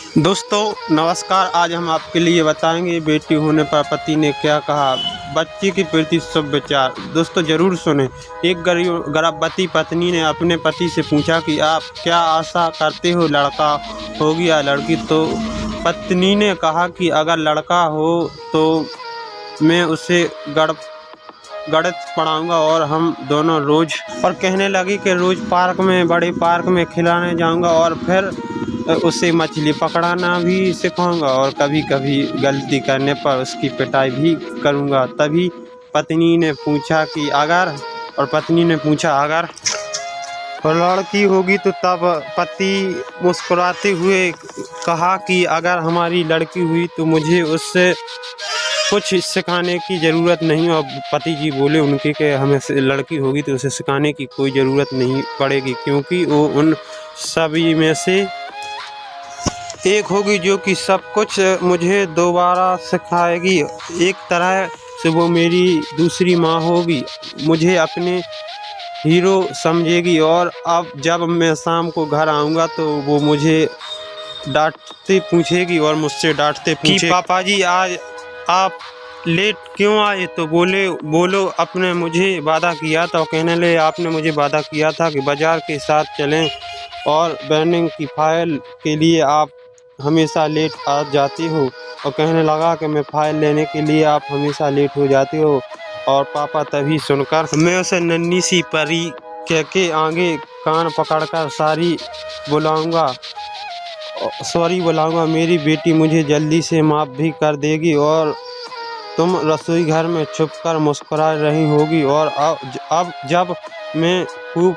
दोस्तों नमस्कार। आज हम आपके लिए बताएंगे बेटी होने पर पति ने क्या कहा, बच्ची के प्रति शुभ विचार। दोस्तों ज़रूर सुने। एक गर्भवती पत्नी ने अपने पति से पूछा कि आप क्या आशा करते हो, लड़का होगी या लड़की। तो पत्नी ने कहा कि अगर लड़का हो तो मैं उसे गणित पढ़ाऊंगा और हम दोनों रोज़, और कहने लगी कि रोज़ बड़े पार्क में खिलाने जाऊंगा और फिर उसे मछली पकड़ना भी सिखाऊंगा और कभी कभी गलती करने पर उसकी पिटाई भी करूंगा। तभी पत्नी ने पूछा अगर लड़की होगी तो तब पति मुस्कुराते हुए कहा कि अगर हमारी लड़की हुई तो मुझे उससे कुछ सिखाने की ज़रूरत नहीं। और पति जी बोले उनके कि हमें लड़की होगी तो उसे सिखाने की कोई ज़रूरत नहीं पड़ेगी, क्योंकि वो उन सभी में से एक होगी जो कि सब कुछ मुझे दोबारा सिखाएगी। एक तरह से वो मेरी दूसरी माँ होगी, मुझे अपने हीरो समझेगी। और अब जब मैं शाम को घर आऊँगा तो वो मुझे डांटते पूछेगी और मुझसे डांटते पूछेगी, पापा जी आज आप लेट क्यों आए। तो बोलो आपने मुझे वादा किया था। और कहने लगे आपने मुझे वादा किया था कि बाज़ार के साथ चलें और बाइंडिंग की फाइल के लिए आप हमेशा लेट आ जाती हो। और कहने लगा कि मैं फाइल लेने के लिए आप हमेशा लेट हो जाती हो। और पापा तभी सुनकर मैं उसे नन्ही सी परी कह के आगे कान पकड़कर सॉरी बुलाऊंगा। मेरी बेटी मुझे जल्दी से माफ़ भी कर देगी और तुम रसोई घर में छुपकर मुस्कुरा रही होगी। और अब जब मैं खूब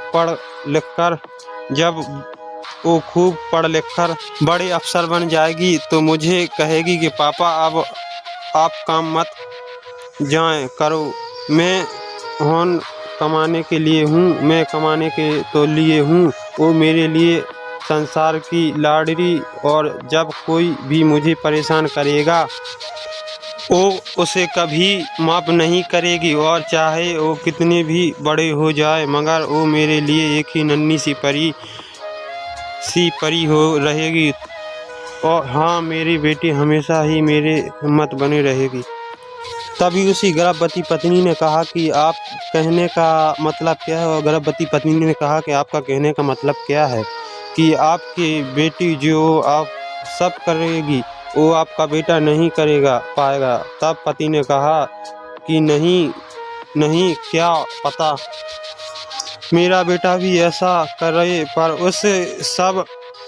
पढ़ लिख कर बड़े अफसर बन जाएगी तो मुझे कहेगी कि पापा अब आप काम मत जाएं करो, मैं कमाने के लिए हूँ। वो मेरे लिए संसार की लाडली, और जब कोई भी मुझे परेशान करेगा वो उसे कभी माफ़ नहीं करेगी। और चाहे वो कितने भी बड़े हो जाए मगर वो मेरे लिए एक ही नन्ही सी परी हो रहेगी। और हाँ, मेरी बेटी हमेशा ही मेरे हिम्मत बनी रहेगी। तभी उसी गर्भवती पत्नी ने कहा कि आप कहने का मतलब क्या है। और गर्भवती पत्नी ने कहा कि आपका कहने का मतलब क्या है कि आपकी बेटी जो आप सब करेगी वो आपका बेटा नहीं पाएगा। तब पति ने कहा कि नहीं क्या पता मेरा बेटा भी ऐसा करे, पर उसे सब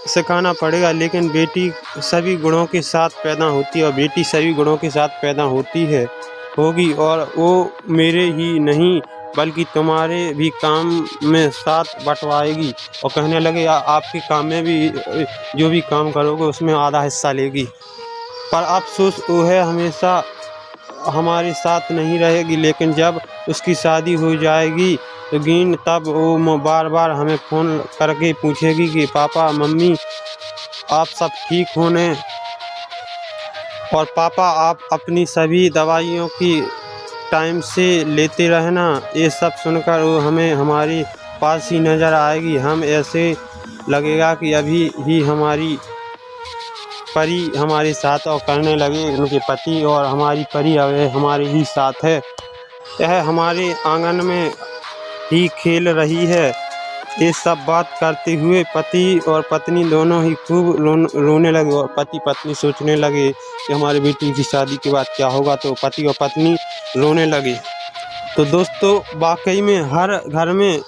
सिखाना पड़ेगा। लेकिन बेटी सभी गुणों के साथ पैदा होती है और बेटी सभी गुणों के साथ पैदा होगी और वो मेरे ही नहीं बल्कि तुम्हारे भी काम में साथ बंटवाएगी। और कहने लगे आपके काम में भी जो भी काम करोगे उसमें आधा हिस्सा लेगी। पर अफसोस वो है हमेशा हमारे साथ नहीं रहेगी। लेकिन जब उसकी शादी हो जाएगी तो तब वो बार बार हमें फ़ोन करके पूछेगी कि पापा मम्मी आप सब ठीक होने, और पापा आप अपनी सभी दवाइयों की टाइम से लेते रहना। ये सब सुनकर वो हमें हमारे पास ही नज़र आएगी। हम ऐसे लगेगा कि अभी ही हमारी परी हमारे साथ, और करने लगे उनके पति और हमारी परी अब हमारे ही साथ है। यह हमारे आंगन में ही खेल रही है। ये सब बात करते हुए पति और पत्नी दोनों ही खूब रोने लगे। और पति पत्नी सोचने लगे कि हमारी बेटी की शादी के बाद क्या होगा। तो पति और पत्नी रोने लगे। तो दोस्तों वाकई में हर घर में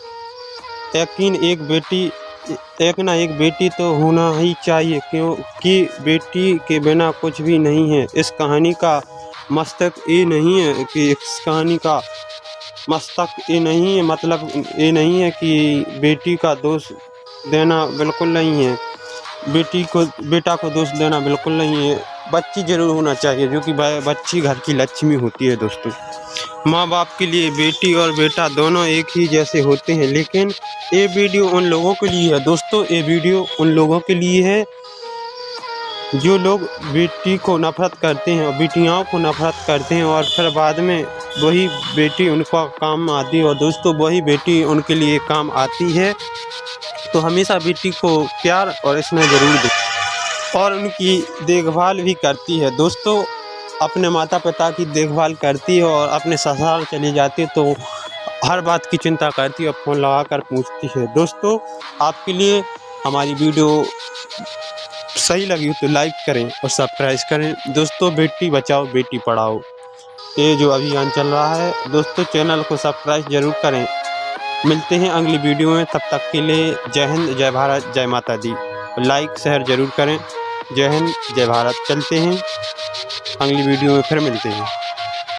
एक ना एक बेटी तो होना ही चाहिए, क्योंकि बेटी के बिना कुछ भी नहीं है। इस कहानी का मस्तक ये नहीं है मतलब ये नहीं है कि बेटी का दोष देना बिल्कुल नहीं है, बेटा को दोष देना बिल्कुल नहीं है। बच्ची जरूर होना चाहिए, जो कि बच्ची घर की लक्ष्मी होती है। दोस्तों माँ बाप के लिए बेटी और बेटा दोनों एक ही जैसे होते हैं। लेकिन ये वीडियो उन लोगों के लिए है दोस्तों, ये वीडियो उन लोगों के लिए है जो लोग बेटी को नफरत करते हैं और बेटियों को नफरत करते हैं, और फिर बाद में वही बेटी उनका काम आती है। और दोस्तों वही बेटी उनके लिए काम आती है। तो हमेशा बेटी को प्यार और स्नेह जरूर दें। और उनकी देखभाल भी करती है। दोस्तों अपने माता पिता की देखभाल करती है और अपने ससुराल चली जाती है तो हर बात की चिंता करती है और फ़ोन लगा कर पूछती है। दोस्तों आपके लिए हमारी वीडियो सही लगी हो तो लाइक करें और सब्सक्राइब करें। दोस्तों बेटी बचाओ बेटी पढ़ाओ ये जो अभियान चल रहा है, दोस्तों चैनल को सब्सक्राइब जरूर करें। मिलते हैं अगली वीडियो में, तब तक के लिए जय हिंद, जय भारत, जय माता दी। लाइक शेयर जरूर करें। जय हिंद, जय भारत। चलते हैं अगली वीडियो में फिर मिलते हैं।